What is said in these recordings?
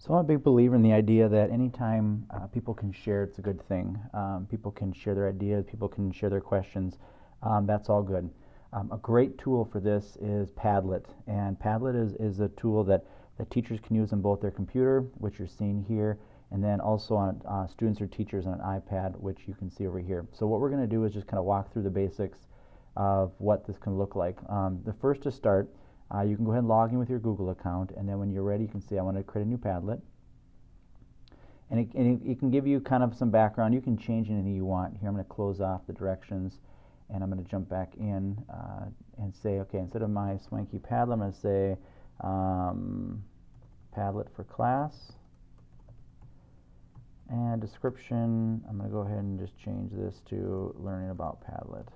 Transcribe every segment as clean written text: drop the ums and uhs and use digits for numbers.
So I'm a big believer in the idea that anytime people can share, it's a good thing. People can share their ideas, people can share their questions. That's all good. A great tool for this is Padlet, and Padlet is a tool that teachers can use on both their computer, which you're seeing here, and then also on students or teachers on an iPad, which you can see over here. So what we're going to do is just kind of walk through the basics of what this can look like. The first to start, you can go ahead and log in with your Google account, and then when you're ready, you can say, I want to create a new Padlet. And it can give you kind of some background. You can change anything you want. Here I'm going to close off the directions, and I'm going to jump back in and say, okay, instead of my swanky Padlet, I'm going to say Padlet for class. And description, I'm going to go ahead and just change this to learning about Padlet.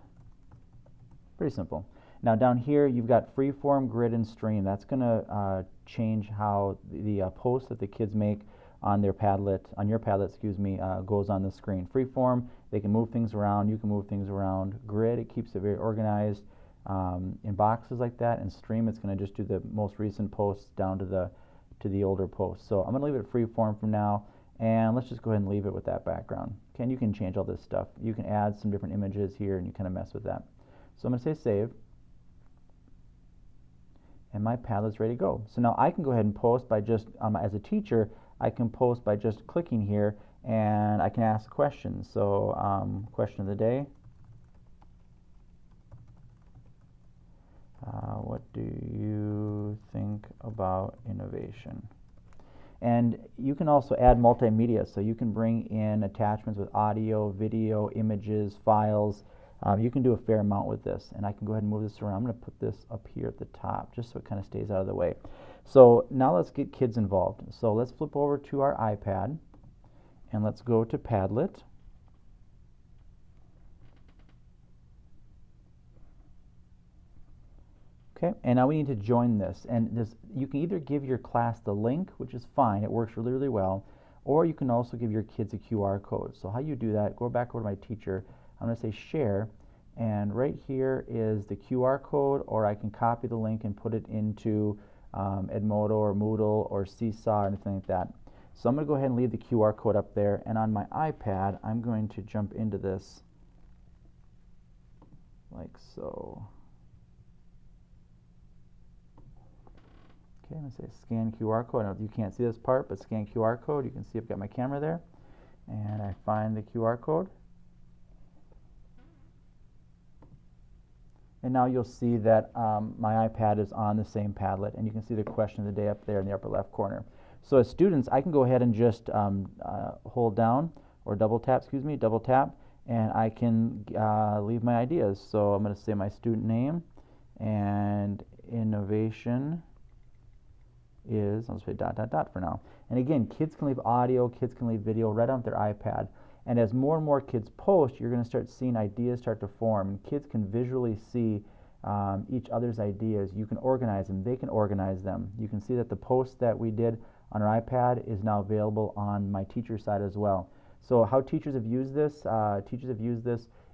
Pretty simple. Now down here you've got freeform, grid, and stream. That's going to change how the posts that the kids make on their Padlet, on your Padlet, excuse me, goes on the screen. Freeform, they can move things around, you can move things around. Grid, it keeps it very organized in boxes like that. And stream, it's going to just do the most recent posts down to the older posts. So I'm going to leave it freeform from now, and let's just go ahead and leave it with that background. Okay, and you can change all this stuff. You can add some different images here, and you kind of mess with that. So I'm going to say save, and my Padlet's ready to go. So now I can go ahead and post by just, as a teacher, I can post by just clicking here, and I can ask questions. So question of the day, what do you think about innovation? And you can also add multimedia, so you can bring in attachments with audio, video, images, files. You can do a fair amount with this, and I can go ahead and move this around. I'm going to put this up here at the top just so it kind of stays out of the way. So now let's get kids involved. So let's flip over to our iPad, and let's go to Padlet. Okay, and now we need to join this. And this, you can either give your class the link, which is fine, it works really, really well, or you can also give your kids a QR code. So how you do that, go back over to my teacher. I'm going to say share, and right here is the QR code, or I can copy the link and put it into Edmodo or Moodle or Seesaw or anything like that. So I'm going to go ahead and leave the QR code up there, and on my iPad I'm going to jump into this like so. Okay, I'm going to say scan QR code. Now you can't see this part, but scan QR code. You can see I've got my camera there, and I find the QR code. And now you'll see that my iPad is on the same Padlet, and you can see the question of the day up there in the upper left corner. So as students, I can go ahead and just hold down, or double tap, and I can leave my ideas. So I'm going to say my student name, and innovation is, I'll just say ... for now. And again, kids can leave audio, kids can leave video right on their iPad. And as more and more kids post, you're going to start seeing ideas start to form. And kids can visually see each other's ideas. You can organize them. They can organize them. You can see that the post that we did on our iPad is now available on my teacher side as well. So how teachers have used this,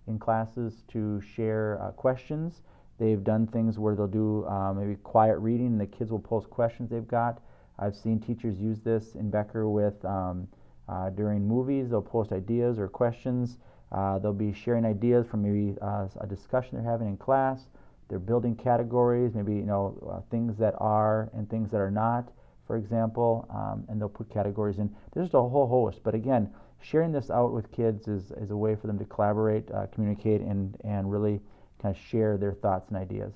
in classes to share questions. They've done things where they'll do maybe quiet reading, and the kids will post questions they've got. I've seen teachers use this in Becker with during movies. They'll post ideas or questions. They'll be sharing ideas from maybe a discussion they're having in class. They're building categories, maybe things that are and things that are not, for example, and they'll put categories in. There's just a whole host, but again, sharing this out with kids is a way for them to collaborate, communicate, and really kind of share their thoughts and ideas.